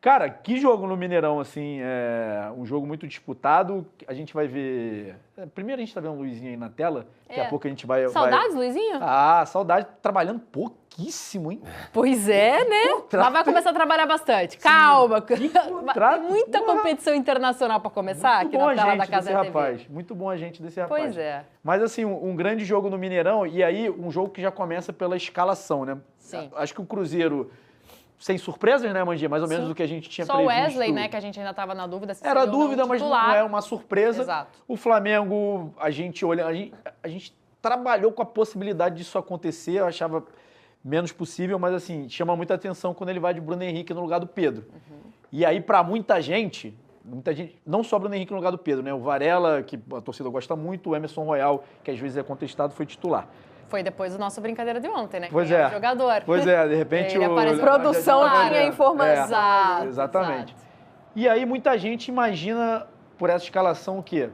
Cara, que jogo no Mineirão, assim, um jogo muito disputado. A gente vai ver. Primeiro a gente tá vendo o Luizinho aí na tela, daqui a pouco a gente vai. Saudades, Luizinho? Ah, saudade, trabalhando pouquíssimo, hein? Pois é, né? Mas vai começar a trabalhar bastante. Calma. Tem muita competição internacional para começar aqui na tela da Casa da TV. Rapaz. Muito bom a gente desse rapaz. Pois é. Mas assim, um grande jogo no Mineirão, e aí um jogo que já começa pela escalação, né? Sim. Acho que o Cruzeiro, sem surpresas, né, Mandinha? Mais ou menos do que a gente tinha previsto. Só o Wesley, né, que a gente ainda estava na dúvida se era dúvida, mas não é uma surpresa. Exato. O Flamengo, a gente trabalhou com a possibilidade disso acontecer, eu achava menos possível, mas assim, chama muita atenção quando ele vai de Bruno Henrique no lugar do Pedro. E aí, para muita gente, não só Bruno Henrique no lugar do Pedro, né? O Varela, que a torcida gosta muito, o Emerson Royal, que às vezes é contestado, foi titular. Foi depois da nossa brincadeira de ontem, né? Pois é. O jogador. Pois é, de repente produção tinha informação. Exatamente. Exato. E aí muita gente imagina por essa escalação o quê?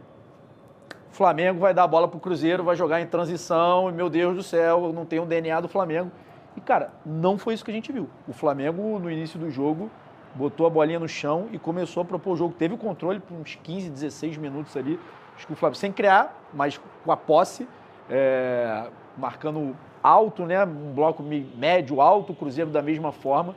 O Flamengo vai dar a bola pro Cruzeiro, vai jogar em transição, e meu Deus do céu, não tem o DNA do Flamengo. E, cara, não foi isso que a gente viu. O Flamengo, no início do jogo, botou a bolinha no chão e começou a propor o jogo. Teve o controle por uns 15, 16 minutos ali. Acho que o Flamengo, sem criar, mas com a posse, marcando alto, né? Um bloco médio, alto, o Cruzeiro da mesma forma.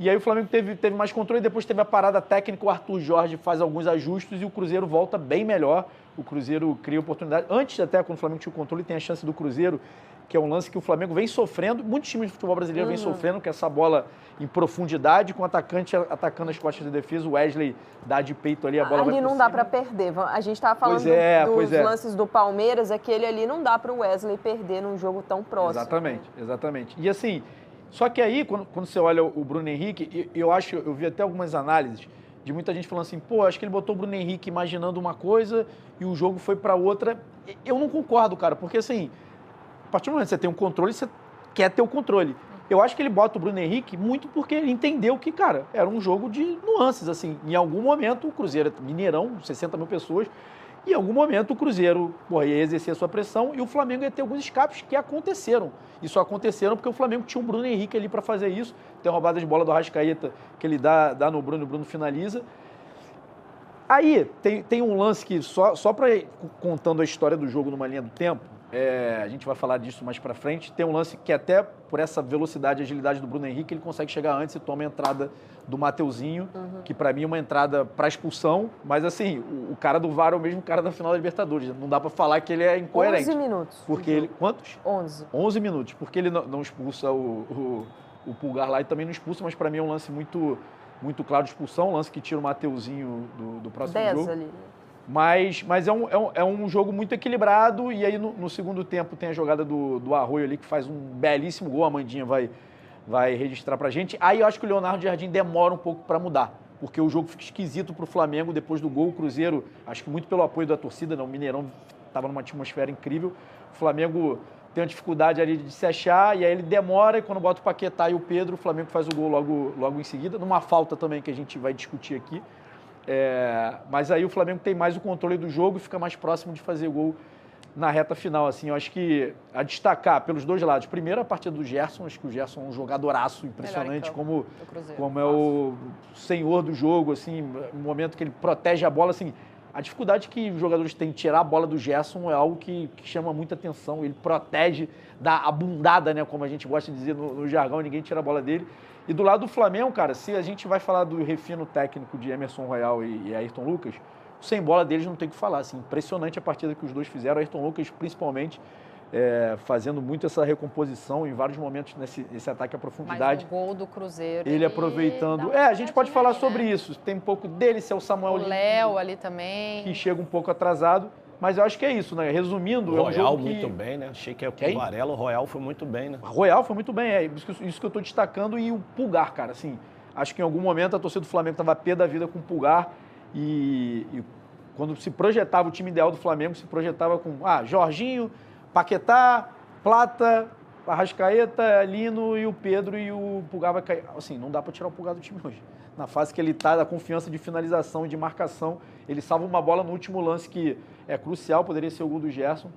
E aí o Flamengo teve mais controle, depois teve a parada técnica, o Arthur Jorge faz alguns ajustes e o Cruzeiro volta bem melhor. O Cruzeiro cria oportunidade. Antes até, quando o Flamengo tinha o controle, tem a chance do Cruzeiro, que é um lance que o Flamengo vem sofrendo, muitos times de futebol brasileiro vêm sofrendo, que é essa bola em profundidade, com o atacante atacando as costas de defesa, o Wesley dá de peito ali, a bola ali não dá para perder. A gente estava falando dos lances do Palmeiras, aquele ali não dá para o Wesley perder num jogo tão próximo. Exatamente. E assim, só que aí, quando você olha o Bruno Henrique, eu vi até algumas análises de muita gente falando assim, acho que ele botou o Bruno Henrique imaginando uma coisa e o jogo foi para outra. Eu não concordo, cara, porque assim, a partir do momento que você tem um controle, você quer ter o controle. Eu acho que ele bota o Bruno Henrique muito porque ele entendeu que, cara, era um jogo de nuances, assim. Em algum momento, o Cruzeiro, Mineirão, 60 mil pessoas, em algum momento o Cruzeiro ia exercer a sua pressão e o Flamengo ia ter alguns escapes que aconteceram. E só aconteceram porque o Flamengo tinha um Bruno Henrique ali para fazer isso. Tem a roubada de bola do Arrascaeta que ele dá no Bruno, o Bruno finaliza. Aí, tem um lance que, só para ir contando a história do jogo numa linha do tempo, a gente vai falar disso mais pra frente, tem um lance que até por essa velocidade e agilidade do Bruno Henrique, ele consegue chegar antes e toma a entrada do Mateuzinho, que pra mim é uma entrada pra expulsão, mas assim, o cara do VAR é o mesmo cara da final da Libertadores, não dá pra falar que ele é incoerente. 11 minutos. Porque ele, quantos? 11. 11 minutos, porque ele não expulsa o Pulgar lá e também não expulsa, mas pra mim é um lance muito claro de expulsão, um lance que tira o Mateuzinho do próximo 10 jogo. ali. Mas é um jogo muito equilibrado e aí no segundo tempo tem a jogada do Arroio ali que faz um belíssimo gol, a Amandinha vai registrar pra gente. Aí eu acho que o Leonardo Jardim demora um pouco para mudar, porque o jogo fica esquisito pro Flamengo depois do gol. O Cruzeiro, acho que muito pelo apoio da torcida, né? O Mineirão estava numa atmosfera incrível. O Flamengo tem uma dificuldade ali de se achar e aí ele demora e quando bota o Paquetá e o Pedro, o Flamengo faz o gol logo em seguida, numa falta também que a gente vai discutir aqui. Mas aí o Flamengo tem mais o controle do jogo e fica mais próximo de fazer gol na reta final. Assim, eu acho que a destacar pelos dois lados. Primeiro, a partida do Gerson. Acho que o Gerson é um jogadoraço impressionante, como é o senhor do jogo, assim, no momento que ele protege a bola. Assim, a dificuldade que os jogadores têm de tirar a bola do Gerson é algo que chama muita atenção. Ele protege, dá a bundada, né, como a gente gosta de dizer no jargão, ninguém tira a bola dele. E do lado do Flamengo, cara, se a gente vai falar do refino técnico de Emerson Royal e Ayrton Lucas, sem bola deles não tem o que falar. Assim, impressionante a partida que os dois fizeram. Ayrton Lucas, principalmente, fazendo muito essa recomposição em vários momentos nesse ataque à profundidade. Mas o gol do Cruzeiro... Ele aproveitando... a gente pode falar sobre isso. Tem um pouco dele, se é o Samuel... O Léo ali também. Que chega um pouco atrasado. Mas eu acho que é isso, né? Resumindo, o é um jogo Royal muito bem, né? Achei que o Varela, o Royal foi muito bem, né? O Royal foi muito bem, isso que eu tô destacando. E o Pulgar, cara, assim, acho que em algum momento a torcida do Flamengo estava pé da vida com o Pulgar e quando se projetava o time ideal do Flamengo, se projetava com Jorginho, Paquetá, Plata, Arrascaeta, Lino e o Pedro, e o Pulgar vai cair. Assim, não dá para tirar o Pulgar do time hoje. Na fase que ele está, da confiança de finalização e de marcação, ele salva uma bola no último lance que é crucial, poderia ser o gol do Gerson.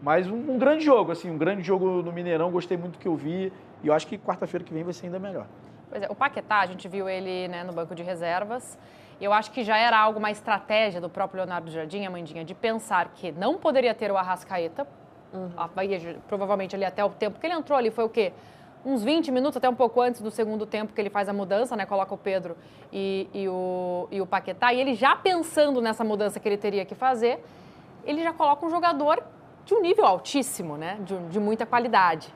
Mas um grande jogo, assim, um grande jogo no Mineirão, gostei muito do que eu vi e eu acho que quarta-feira que vem vai ser ainda melhor. Pois é, o Paquetá, a gente viu ele, né, no banco de reservas. Eu acho que já era algo, uma estratégia do próprio Leonardo Jardim, Amandinha, de pensar que não poderia ter o Arrascaeta. A Bahia, provavelmente ali até o tempo que ele entrou ali, foi o quê? Uns 20 minutos, até um pouco antes do segundo tempo que ele faz a mudança, né? Coloca o Pedro e o Paquetá. E ele já pensando nessa mudança que ele teria que fazer, ele já coloca um jogador de um nível altíssimo, né? De muita qualidade.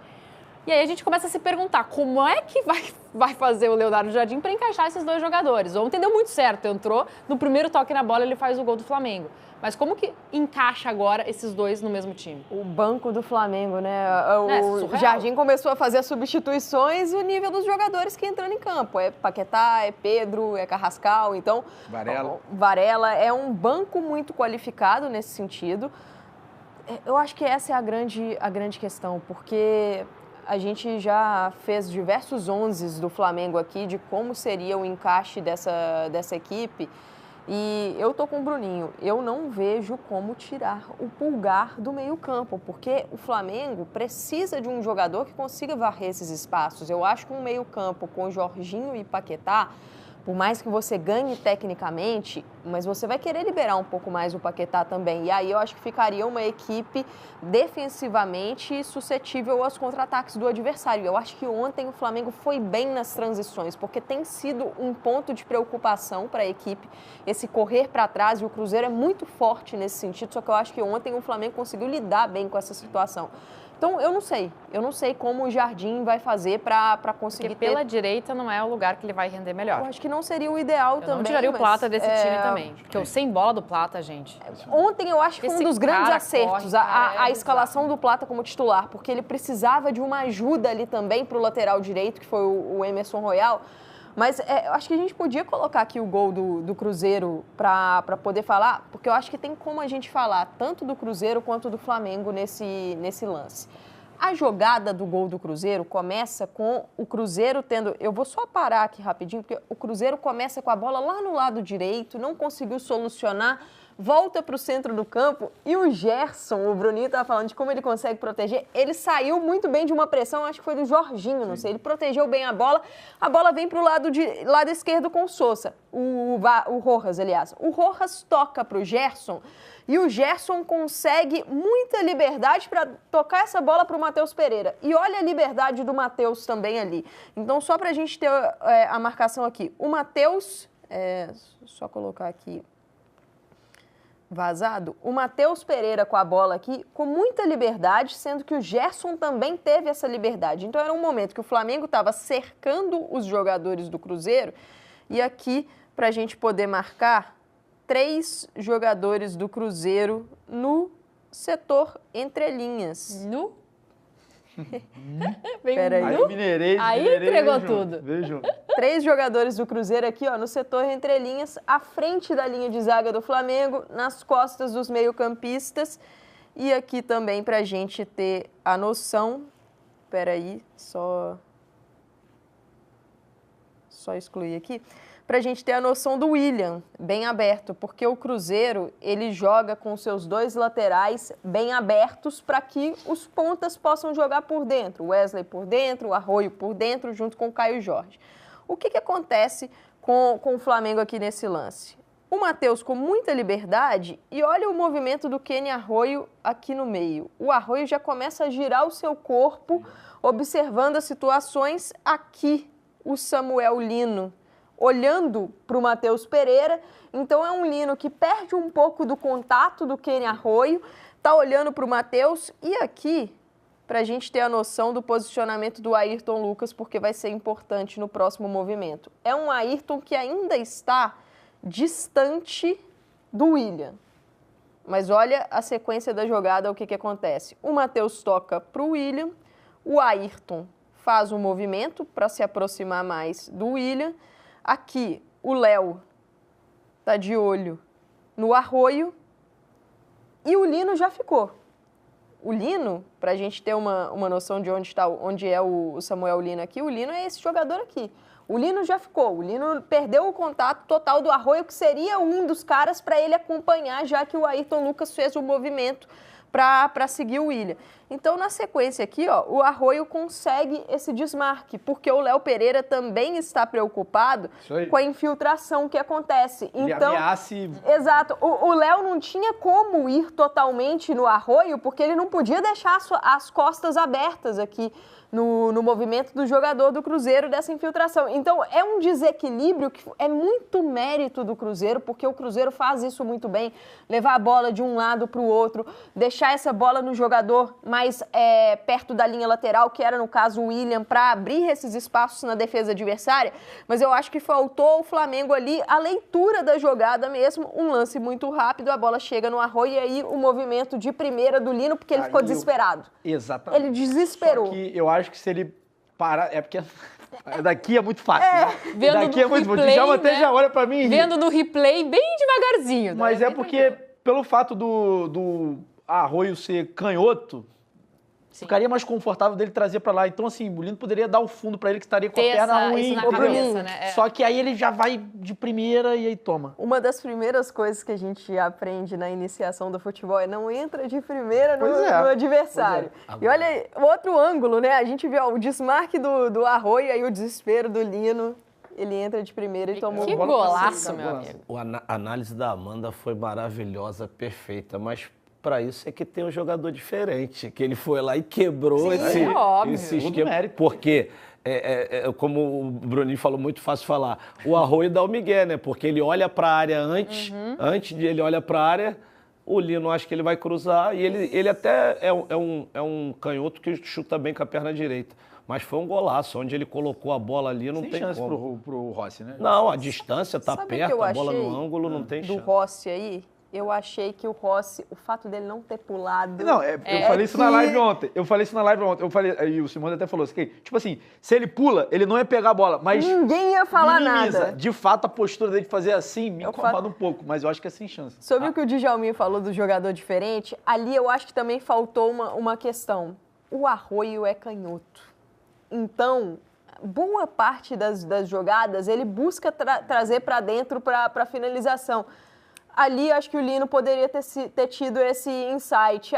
E aí a gente começa a se perguntar como é que vai fazer o Leonardo Jardim para encaixar esses dois jogadores. Ontem deu muito certo, entrou, no primeiro toque na bola ele faz o gol do Flamengo. Mas como que encaixa agora esses dois no mesmo time? O banco do Flamengo, né? O Jardim começou a fazer as substituições e o nível dos jogadores que entram em campo. É Paquetá, é Pedro, é Carrascal, então... Varela. É um banco muito qualificado nesse sentido. Eu acho que essa é a grande questão, porque... A gente já fez diversos 11s do Flamengo aqui de como seria o encaixe dessa equipe. E eu tô com o Bruninho. Eu não vejo como tirar o Pulgar do meio-campo, porque o Flamengo precisa de um jogador que consiga varrer esses espaços. Eu acho que um meio-campo com Jorginho e Paquetá, por mais que você ganhe tecnicamente, mas você vai querer liberar um pouco mais o Paquetá também. E aí eu acho que ficaria uma equipe defensivamente suscetível aos contra-ataques do adversário. Eu acho que ontem o Flamengo foi bem nas transições, porque tem sido um ponto de preocupação para a equipe, esse correr para trás, e o Cruzeiro é muito forte nesse sentido, só que eu acho que ontem o Flamengo conseguiu lidar bem com essa situação. Então, eu não sei como o Jardim vai fazer para conseguir Porque pela direita não é o lugar que ele vai render melhor. Eu acho que não seria o ideal também. Eu não tiraria o Plata desse time também, porque o sem bola do Plata, gente... Ontem eu acho que foi um dos grandes acertos, a escalação do Plata como titular, porque ele precisava de uma ajuda ali também para o lateral direito, que foi o Emerson Royal. Mas eu acho que a gente podia colocar aqui o gol do Cruzeiro para poder falar, porque eu acho que tem como a gente falar tanto do Cruzeiro quanto do Flamengo nesse lance. A jogada do gol do Cruzeiro começa com o Cruzeiro tendo... Eu vou só parar aqui rapidinho, porque o Cruzeiro começa com a bola lá no lado direito, não conseguiu solucionar, volta para o centro do campo e o Gerson, o Bruninho estava falando de como ele consegue proteger, ele saiu muito bem de uma pressão, acho que foi do Jorginho, não sei, ele protegeu bem a bola vem para o lado esquerdo com o Sousa, o Rojas, aliás. O Rojas toca para o Gerson e o Gerson consegue muita liberdade para tocar essa bola para o Matheus Pereira. E olha a liberdade do Matheus também ali. Então, só para a gente ter a marcação aqui. O Matheus, só colocar aqui, vazado, o Matheus Pereira com a bola aqui, com muita liberdade, sendo que o Gerson também teve essa liberdade. Então, era um momento que o Flamengo estava cercando os jogadores do Cruzeiro e aqui, para a gente poder marcar, 3 jogadores do Cruzeiro no setor entre linhas. Aí entregou tudo. Vejam. 3 jogadores do Cruzeiro aqui, ó, no setor entre linhas, à frente da linha de zaga do Flamengo, nas costas dos meio-campistas. E aqui também para a gente ter a noção... Peraí, só excluir aqui. Para a gente ter a noção do William, bem aberto, porque o Cruzeiro, ele joga com seus 2 laterais bem abertos para que os pontas possam jogar por dentro. O Wesley por dentro, o Arroio por dentro, junto com o Caio Jorge. O que acontece com o Flamengo aqui nesse lance? O Matheus com muita liberdade e olha o movimento do Kenny Arroio aqui no meio. O Arroio já começa a girar o seu corpo, observando as situações. Aqui, o Samuel Lino olhando para o Matheus Pereira, então é um Lino que perde um pouco do contato do Kenny Arroio, está olhando para o Matheus, e aqui, para a gente ter a noção do posicionamento do Ayrton Lucas, porque vai ser importante no próximo movimento. É um Ayrton que ainda está distante do William, mas olha a sequência da jogada, o que acontece. O Matheus toca para o William, o Ayrton faz um movimento para se aproximar mais do William. Aqui, o Léo está de olho no Arroio e o Lino já ficou. O Lino, para a gente ter uma noção de onde é o Samuel Lino aqui, o Lino é esse jogador aqui. O Lino já ficou, o Lino perdeu o contato total do Arroio, que seria um dos caras para ele acompanhar, já que o Ayrton Lucas fez o movimento para seguir o William. Então, na sequência aqui, ó, o Arroyo consegue esse desmarque, porque o Léo Pereira também está preocupado com a infiltração que acontece. Então, ameace... Exato. O Léo não tinha como ir totalmente no Arroyo, porque ele não podia deixar as costas abertas aqui no movimento do jogador do Cruzeiro dessa infiltração. Então, é um desequilíbrio que é muito mérito do Cruzeiro, porque o Cruzeiro faz isso muito bem, levar a bola de um lado para o outro, deixar essa bola no jogador mais perto da linha lateral, que era, no caso, o William, para abrir esses espaços na defesa adversária. Mas eu acho que faltou ao Flamengo ali a leitura da jogada mesmo, um lance muito rápido, a bola chega no Arroyo e aí o movimento de primeira do Lino, porque ele ficou desesperado. Exatamente. Ele desesperou. Só que eu acho que se ele parar... É porque daqui é muito fácil, né? Vendo daqui é muito... replay, O Djalma até já olha pra mim e ri. Vendo no replay bem devagarzinho. Mas é porque, pelo fato do Arroyo ser canhoto, ficaria mais confortável dele trazer pra lá. Então, assim, o Lino poderia dar o fundo pra ele, que estaria com a perna ruim. Isso na cabeça, né? Só que aí ele já vai de primeira e aí toma. Uma das primeiras coisas que a gente aprende na iniciação do futebol é não entra de primeira no adversário. E olha, outro ângulo, né? A gente viu o desmarque do Arroyo e aí o desespero do Lino. Ele entra de primeira e tomou Que golaço, meu amigo. A análise da Amanda foi maravilhosa, perfeita, mas para isso é que tem um jogador diferente, que ele foi lá e quebrou esse esquema. Porque, como o Bruninho falou, muito fácil falar, o Arroyo dá o migué, né? Porque ele olha para a área antes de ele olha para a área, o Lino acha que ele vai cruzar, e ele até é um canhoto que chuta bem com a perna direita. Mas foi um golaço, onde ele colocou a bola ali, não tem chance como. pro Rossi, né? Não, a distância tá Sabe perto, a bola achei no ângulo, não tem chance. Do Rossi aí, eu achei que o Rossi, o fato dele não ter pulado... Não, eu falei isso na live ontem. Eu falei, e o Simone até falou assim, tipo assim, se ele pula, ele não ia pegar a bola, mas... Ninguém ia falar minimiza. nada. De fato, a postura dele de fazer assim me incomoda um pouco, mas eu acho que é sem chance. Sobre o que o Djalminha falou do jogador diferente, ali eu acho que também faltou uma questão. O Arroyo é canhoto. Então, boa parte das jogadas ele busca trazer para dentro para finalização. Ali, acho que o Lino poderia ter tido esse insight.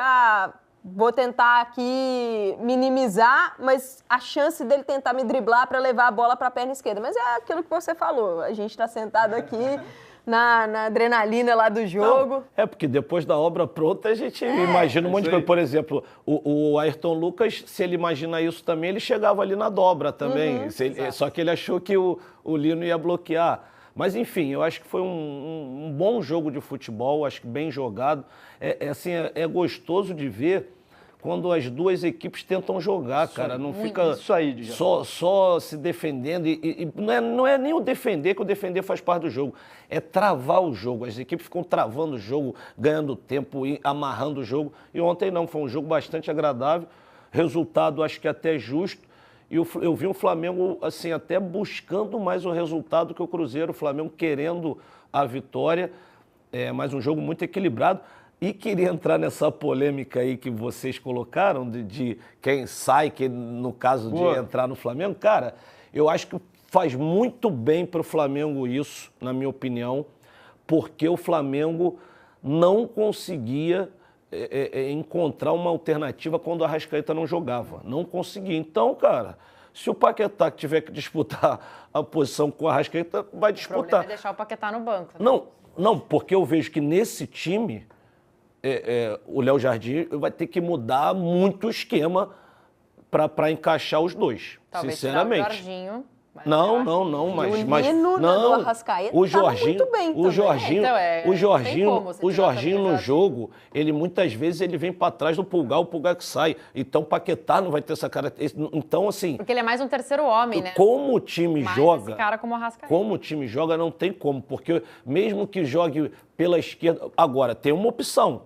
Vou tentar aqui minimizar, mas a chance dele tentar me driblar para levar a bola para a perna esquerda. Mas é aquilo que você falou. A gente está sentado aqui na adrenalina lá do jogo. Não, porque depois da obra pronta a gente imagina um monte de coisa. Por exemplo, o Ayrton Lucas, se ele imagina isso também, ele chegava ali na dobra também. Só que ele achou que o Lino ia bloquear. Mas, enfim, eu acho que foi um bom jogo de futebol, acho que bem jogado. É gostoso de ver quando as duas equipes tentam jogar, cara. Não fica só se defendendo. E não é nem o defender, que o defender faz parte do jogo. É travar o jogo. As equipes ficam travando o jogo, ganhando tempo e amarrando o jogo. E ontem não, foi um jogo bastante agradável. Resultado, acho que até justo. E eu vi o Flamengo, assim, até buscando mais o resultado que o Cruzeiro. O Flamengo querendo a vitória. Mas um jogo muito equilibrado. E queria entrar nessa polêmica aí que vocês colocaram, de quem sai, que no caso de entrar no Flamengo. Cara, eu acho que faz muito bem para o Flamengo isso, na minha opinião, porque o Flamengo não conseguia encontrar uma alternativa quando a Arrascaeta não jogava. Não conseguia. Então, cara, se o Paquetá tiver que disputar a posição com a Arrascaeta, vai disputar. O problema é deixar o Paquetá no banco. Né? Não, porque eu vejo que nesse time... o Léo Jardim vai ter que mudar muito o esquema para encaixar os dois, talvez sinceramente. O Jorginho, não, do Arrascaeta o Jorginho, muito bem o Jorginho, então, o Jorginho no jogo, ele muitas vezes ele vem para trás do Pulgar, o Pulgar que sai. Então Paquetá não vai ter essa característica. Então assim, porque ele é mais um terceiro homem, né? Como o time joga, esse cara como o Arrascaeta. Como o time joga não tem como, porque mesmo que jogue pela esquerda, agora tem uma opção.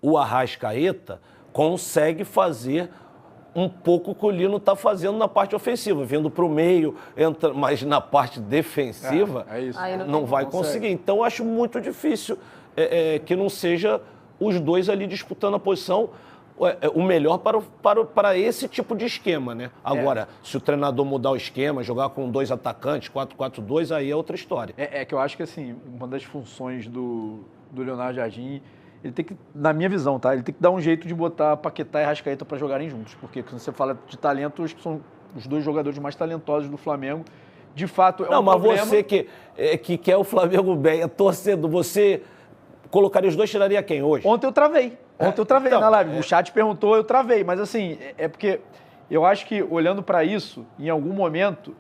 O Arrascaeta consegue fazer um pouco o que o Lino está fazendo na parte ofensiva, vindo para o meio, mas na parte defensiva não vai conseguir. Então, eu acho muito difícil que não seja os dois ali disputando a posição, o melhor para esse tipo de esquema, né? Agora, se o treinador mudar o esquema, jogar com 2 atacantes, 4-4-2, aí é outra história. É que eu acho que, assim, uma das funções do Leonardo Jardim ele tem que, na minha visão, tá? Ele tem que dar um jeito de botar Paquetá e Arrascaeta para jogarem juntos. Porque quando você fala de talento, acho que são os dois jogadores mais talentosos do Flamengo. De fato, é um problema. Mas você que quer o Flamengo bem, é torcedor, você colocaria os dois, tiraria quem hoje? Ontem eu travei. Então, na live. O chat perguntou, eu travei. Mas assim, é porque eu acho que, olhando para isso, em algum momento,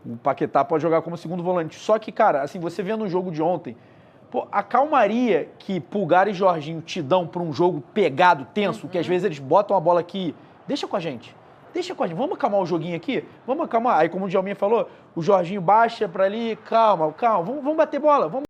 o Paquetá pode jogar como segundo volante. Só que, cara, assim, você vendo o jogo de ontem, pô, a calmaria que Pulgar e Jorginho te dão para um jogo pegado, tenso, que às vezes eles botam a bola aqui, deixa com a gente. Vamos acalmar o joguinho aqui? Vamos acalmar. Aí, como o Djalminha falou, o Jorginho baixa para ali, calma, vamos bater bola, vamos